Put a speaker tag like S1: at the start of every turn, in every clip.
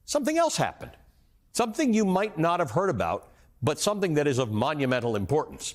S1: something else happened. Something you might not have heard about, but something that is of monumental importance.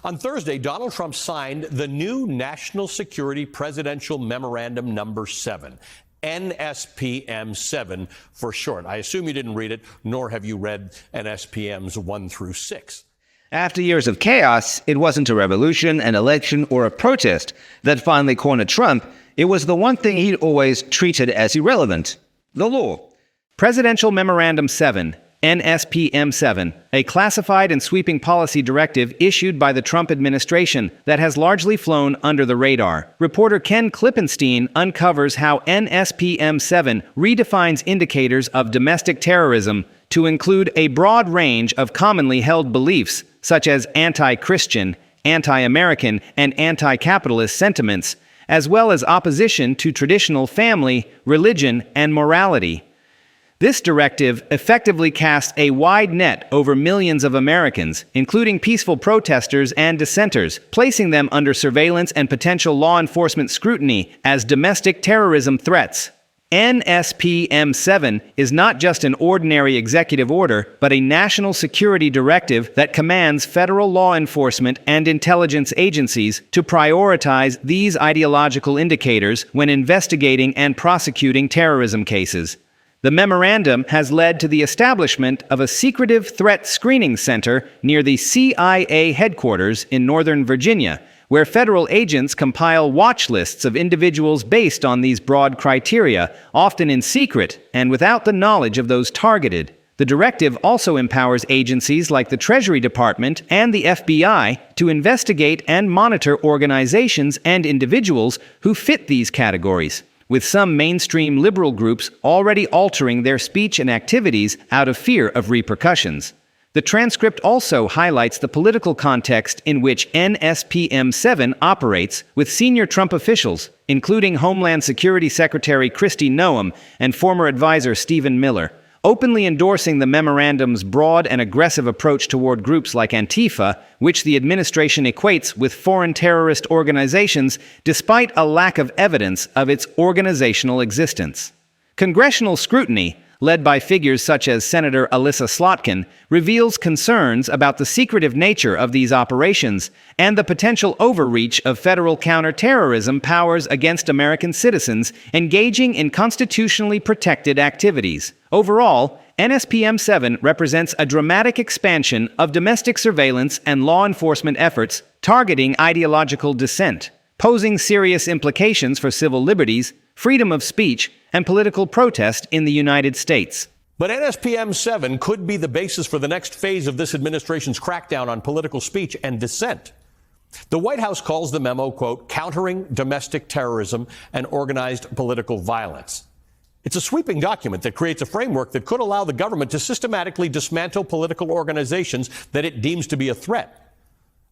S1: On Thursday, Donald Trump signed the new National Security Presidential Memorandum Number 7, NSPM 7 for short. I assume you didn't read it, nor have you read NSPMs 1 through 6.
S2: After years of chaos, it wasn't a revolution, an election, or a protest that finally cornered Trump. It was the one thing he'd always treated as irrelevant: the law. Presidential Memorandum 7, NSPM 7, a classified and sweeping policy directive issued by the Trump administration that has largely flown under the radar. Reporter Ken Klippenstein uncovers how NSPM 7 redefines indicators of domestic terrorism to include a broad range of commonly held beliefs, such as anti-Christian, anti-American, and anti-capitalist sentiments, as well as opposition to traditional family, religion, and morality. This directive effectively casts a wide net over millions of Americans, including peaceful protesters and dissenters, placing them under surveillance and potential law enforcement scrutiny as domestic terrorism threats. NSPM 7 is not just an ordinary executive order, but a national security directive that commands federal law enforcement and intelligence agencies to prioritize these ideological indicators when investigating and prosecuting terrorism cases. The memorandum has led to the establishment of a secretive threat screening center near the CIA headquarters in Northern Virginia, where federal agents compile watch lists of individuals based on these broad criteria, often in secret and without the knowledge of those targeted. The directive also empowers agencies like the Treasury Department and the FBI to investigate and monitor organizations and individuals who fit these categories, with some mainstream liberal groups already altering their speech and activities out of fear of repercussions. The transcript also highlights the political context in which NSPM 7 operates, with senior Trump officials, including Homeland Security Secretary Kristi Noem and former advisor Stephen Miller, openly endorsing the memorandum's broad and aggressive approach toward groups like Antifa, which the administration equates with foreign terrorist organizations, despite a lack of evidence of its organizational existence. Congressional scrutiny, led by figures such as Senator Alyssa Slotkin, reveals concerns about the secretive nature of these operations and the potential overreach of federal counterterrorism powers against American citizens engaging in constitutionally protected activities. Overall, NSPM 7 represents a dramatic expansion of domestic surveillance and law enforcement efforts targeting ideological dissent, posing serious implications for civil liberties, freedom of speech, and political protest in the United States.
S1: But NSPM 7 could be the basis for the next phase of this administration's crackdown on political speech and dissent. The White House calls the memo, quote, countering domestic terrorism and organized political violence. It's a sweeping document that creates a framework that could allow the government to systematically dismantle political organizations that it deems to be a threat.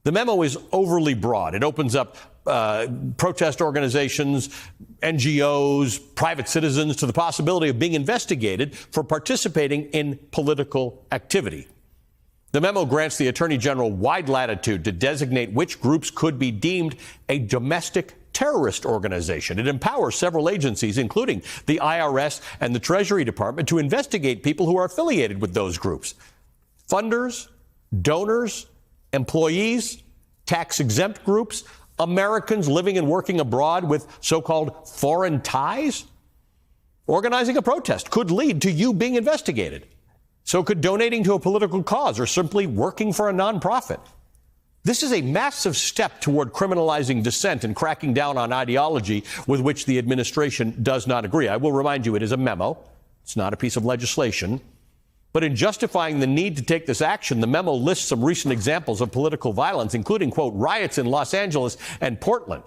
S1: The memo is overly broad. It opens up protest organizations, NGOs, private citizens to the possibility of being investigated for participating in political activity. The memo grants the Attorney General wide latitude to designate which groups could be deemed a domestic terrorist organization. It empowers several agencies, including the IRS and the Treasury Department, to investigate people who are affiliated with those groups. Funders, donors, employees, tax-exempt groups, Americans living and working abroad with so-called foreign ties. Organizing a protest could lead to you being investigated. So could donating to a political cause or simply working for a nonprofit. This is a massive step toward criminalizing dissent and cracking down on ideology with which the administration does not agree. I will remind you, it is a memo. It's not a piece of legislation. But in justifying the need to take this action, the memo lists some recent examples of political violence, including, quote, riots in Los Angeles and Portland.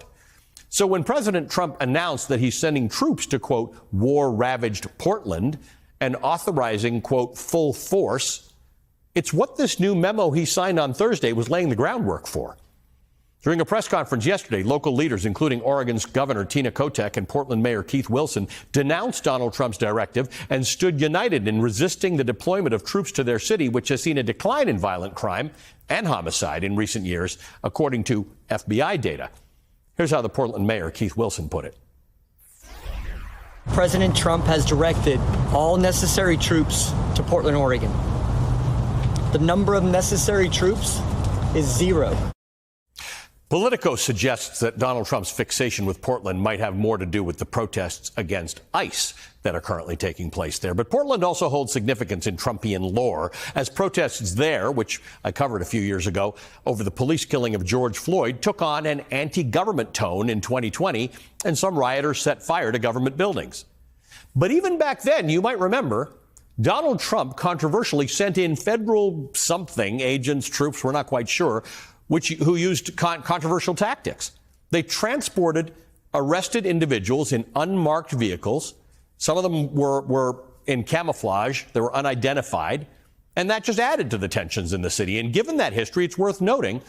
S1: So when President Trump announced that he's sending troops to, quote, war-ravaged Portland and authorizing, quote, full force, it's what this new memo he signed on Thursday was laying the groundwork for. During a press conference yesterday, local leaders, including Oregon's Governor Tina Kotek and Portland Mayor Keith Wilson, denounced Donald Trump's directive and stood united in resisting the deployment of troops to their city, which has seen a decline in violent crime and homicide in recent years, according to FBI data. Here's how the Portland Mayor Keith Wilson put it.
S3: President Trump has directed all necessary troops to Portland, Oregon. The number of necessary troops is 0.
S1: Politico suggests that Donald Trump's fixation with Portland might have more to do with the protests against ICE that are currently taking place there. But Portland also holds significance in Trumpian lore, as protests there, which I covered a few years ago, over the police killing of George Floyd, took on an anti-government tone in 2020, and some rioters set fire to government buildings. But even back then, you might remember, Donald Trump controversially sent in federal something agents, troops, we're not quite sure, who used controversial tactics. They transported arrested individuals in unmarked vehicles. Some of them were in camouflage. They were unidentified. And that just added to the tensions in the city. And given that history, it's worth noting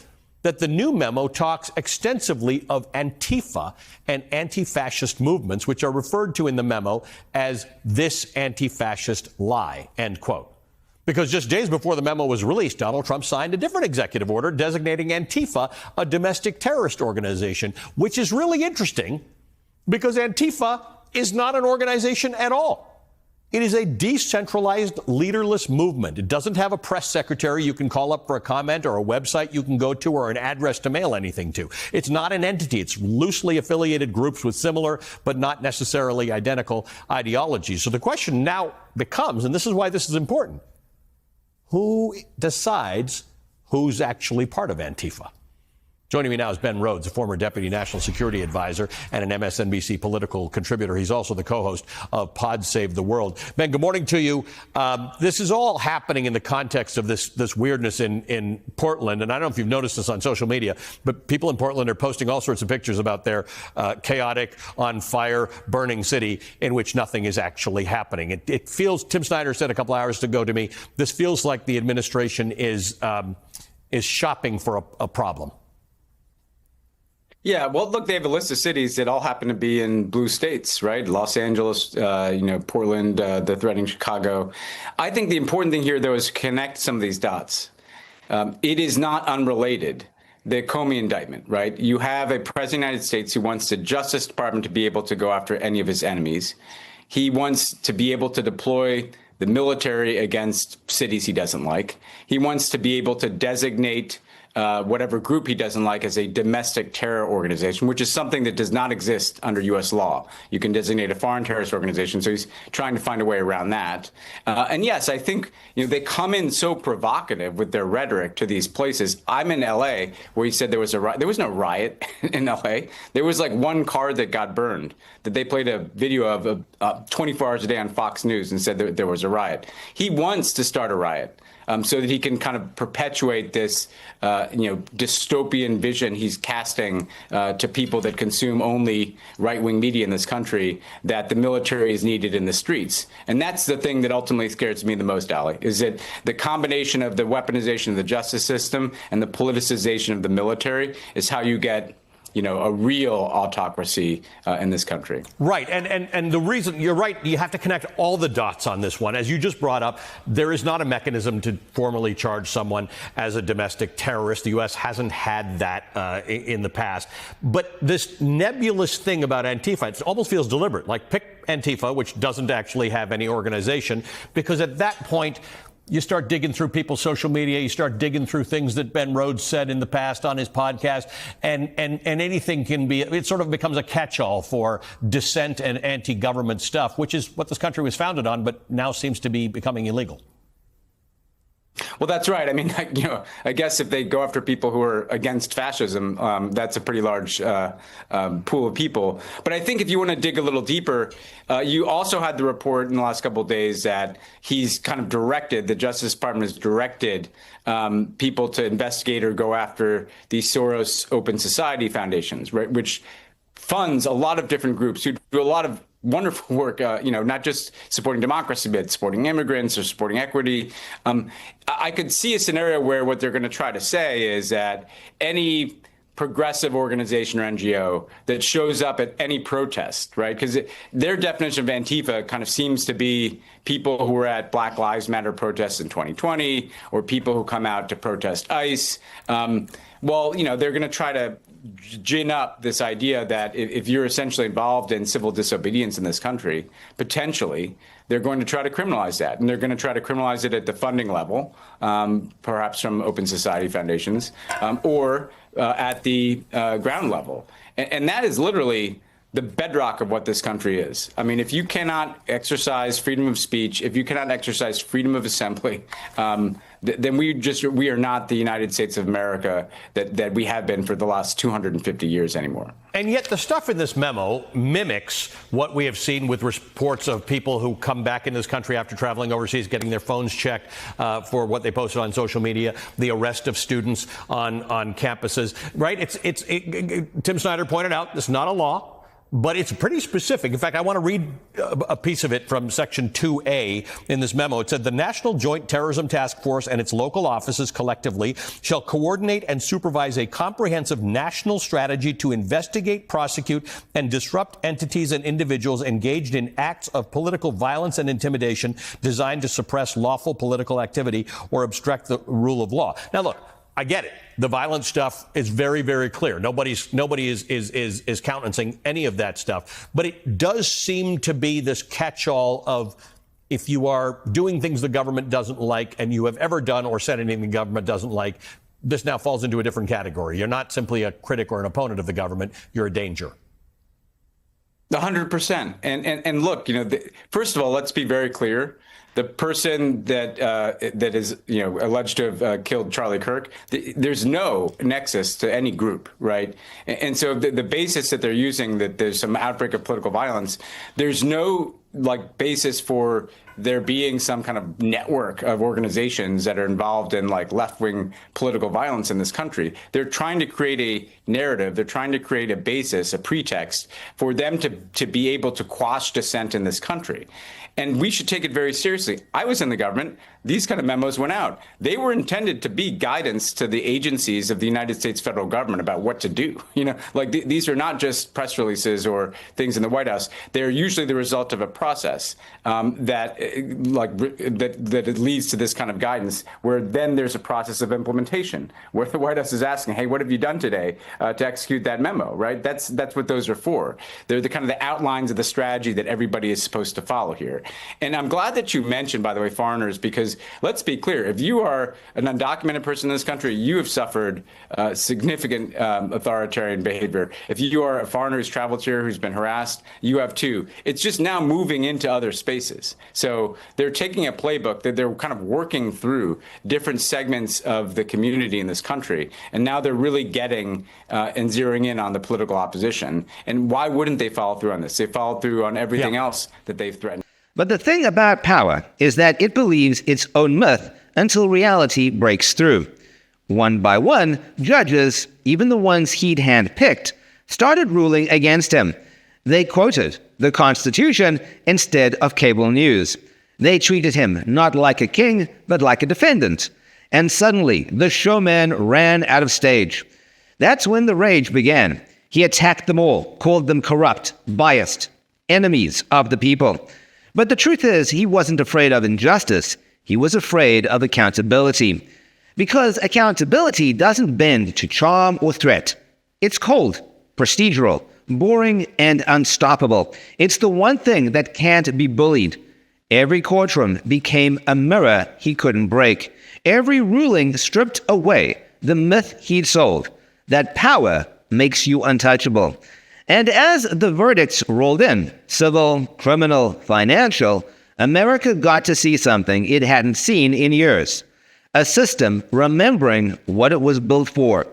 S1: that the new memo talks extensively of Antifa and anti-fascist movements, which are referred to in the memo as this anti-fascist lie, end quote. Because just days before the memo was released, Donald Trump signed a different executive order designating Antifa a domestic terrorist organization, which is really interesting because Antifa is not an organization at all. It is a decentralized, leaderless movement. It doesn't have a press secretary you can call up for a comment or a website you can go to or an address to mail anything to. It's not an entity. It's loosely affiliated groups with similar but not necessarily identical ideologies. So the question now becomes, and this is why this is important, who decides who's actually part of Antifa? Joining me now is Ben Rhodes, a former deputy national security advisor and an MSNBC political contributor. He's also the co-host of Pod Save the World. Ben, good morning to you. This is all happening in the context of this weirdness in Portland. And I don't know if you've noticed this on social media, but people in Portland are posting all sorts of pictures about their chaotic, on fire, burning city in which nothing is actually happening. It feels, Tim Snyder said a couple hours ago to me, this feels like the administration is shopping for a problem.
S4: Yeah, well, look, they have a list of cities that all happen to be in blue states, right? Los Angeles, Portland, they're threatening Chicago. I think the important thing here, though, is to connect some of these dots. It is not unrelated. The Comey indictment, right? You have a president of the United States who wants the Justice Department to be able to go after any of his enemies. He wants to be able to deploy the military against cities he doesn't like. He wants to be able to designate whatever group he doesn't like as a domestic terror organization, which is something that does not exist under U.S. law. You can designate a foreign terrorist organization, so he's trying to find a way around that. And yes, I think they come in so provocative with their rhetoric to these places. I'm in L.A., where he said there was there was no riot in L.A. There was like one car that got burned, that they played a video of 24 hours a day on Fox News and said that there was a riot. He wants to start a riot. So that he can kind of perpetuate this, dystopian vision he's casting to people that consume only right-wing media in this country, that the military is needed in the streets. And that's the thing that ultimately scares me the most, Ali, is that the combination of the weaponization of the justice system and the politicization of the military is how you get a real autocracy in this country.
S1: Right. And the reason, you're right, you have to connect all the dots on this one. As you just brought up, there is not a mechanism to formally charge someone as a domestic terrorist. The U.S. hasn't had that in the past. But this nebulous thing about Antifa, it almost feels deliberate. Like, pick Antifa, which doesn't actually have any organization, because at that point, you start digging through people's social media. You start digging through things that Ben Rhodes said in the past on his podcast, and anything can be. It sort of becomes a catch-all for dissent and anti-government stuff, which is what this country was founded on, but now seems to be becoming illegal.
S4: Well, that's right. I mean, I guess if they go after people who are against fascism, that's a pretty large pool of people. But I think if you want to dig a little deeper, you also had the report in the last couple of days that he's kind of directed, the Justice Department has directed people to investigate or go after these Soros Open Society foundations, right, which funds a lot of different groups who do a lot of wonderful work, not just supporting democracy, but supporting immigrants or supporting equity. I could see a scenario where what they're going to try to say is that any progressive organization or NGO that shows up at any protest, right? Because their definition of Antifa kind of seems to be people who were at Black Lives Matter protests in 2020 or people who come out to protest ICE. They're going to try to gin up this idea that if you're essentially involved in civil disobedience in this country, potentially they're going to try to criminalize that. And they're going to try to criminalize it at the funding level, perhaps from Open Society foundations, or at the ground level. And that is literally the bedrock of what this country is. I mean, if you cannot exercise freedom of speech, if you cannot exercise freedom of assembly, then we are not the United States of America that we have been for the last 250 years anymore.
S1: And yet the stuff in this memo mimics what we have seen with reports of people who come back in this country after traveling overseas, getting their phones checked for what they posted on social media, the arrest of students on campuses, right? Tim Snyder pointed out, this is not a law. But it's pretty specific. In fact, I want to read a piece of it from Section 2A in this memo. It said the National Joint Terrorism Task Force and its local offices collectively shall coordinate and supervise a comprehensive national strategy to investigate, prosecute, and disrupt entities and individuals engaged in acts of political violence and intimidation designed to suppress lawful political activity or obstruct the rule of law. Now, look, I get it. The violent stuff is very, very clear. Nobody is countenancing any of that stuff. But it does seem to be this catch-all of if you are doing things the government doesn't like and you have ever done or said anything the government doesn't like, this now falls into a different category. You're not simply a critic or an opponent of the government. You're a danger.
S4: 100%. And look, first of all, let's be very clear. The person that is alleged to have killed Charlie Kirk, there's no nexus to any group, right? And so the basis that they're using, that there's some outbreak of political violence, there's no basis for there being some kind of network of organizations that are involved in left-wing political violence in this country. They're trying to create a narrative. They're trying to create a basis, a pretext for them to be able to quash dissent in this country. And we should take it very seriously. I was in the government. These kind of memos went out. They were intended to be guidance to the agencies of the United States federal government about what to do. These are not just press releases or things in the White House. They're usually the result of a process that leads to this kind of guidance, where then there's a process of implementation, where the White House is asking, hey, what have you done today to execute that memo, right? That's what those are for. They're the kind of the outlines of the strategy that everybody is supposed to follow here. And I'm glad that you mentioned, by the way, foreigners, because let's be clear, if you are an undocumented person in this country, you have suffered significant authoritarian behavior. If you are a foreigner who's traveled here, who's been harassed, you have too. It's just now moving into other spaces. So they're taking a playbook that they're kind of working through different segments of the community in this country. And now they're really getting and zeroing in on the political opposition. And why wouldn't they follow through on this? They followed through on everything else that they've threatened.
S2: But the thing about power is that it believes its own myth until reality breaks through. One by one, judges, even the ones he'd handpicked, started ruling against him. They quoted the Constitution instead of cable news. They treated him not like a king, but like a defendant. And suddenly, the showman ran out of stage. That's when the rage began. He attacked them all, called them corrupt, biased, enemies of the people. But the truth is, he wasn't afraid of injustice. He was afraid of accountability. Because accountability doesn't bend to charm or threat. It's cold, procedural, boring, and unstoppable. It's the one thing that can't be bullied. Every courtroom became a mirror he couldn't break. Every ruling stripped away the myth he'd sold, that power makes you untouchable. And as the verdicts rolled in, civil, criminal, financial, America got to see something it hadn't seen in years. A system remembering what it was built for.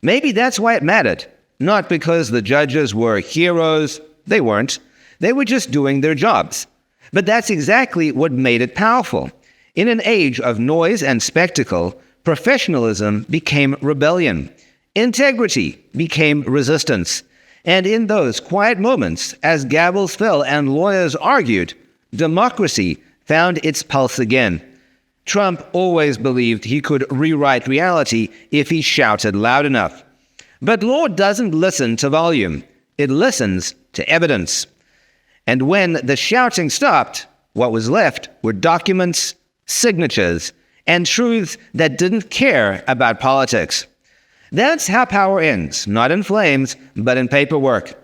S2: Maybe that's why it mattered. Not because the judges were heroes. They weren't. They were just doing their jobs. But that's exactly what made it powerful. In an age of noise and spectacle, professionalism became rebellion. Integrity became resistance. And in those quiet moments, as gavels fell and lawyers argued, democracy found its pulse again. Trump always believed he could rewrite reality if he shouted loud enough. But law doesn't listen to volume. It listens to evidence. And when the shouting stopped, what was left were documents, signatures, and truths that didn't care about politics. That's how power ends, not in flames, but in paperwork.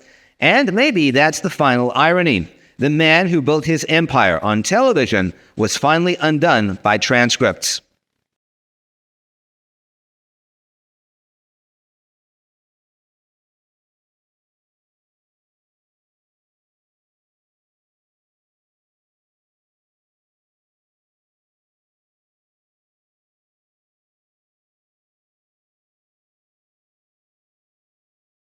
S2: And maybe that's the final irony. The man who built his empire on television was finally undone by transcripts.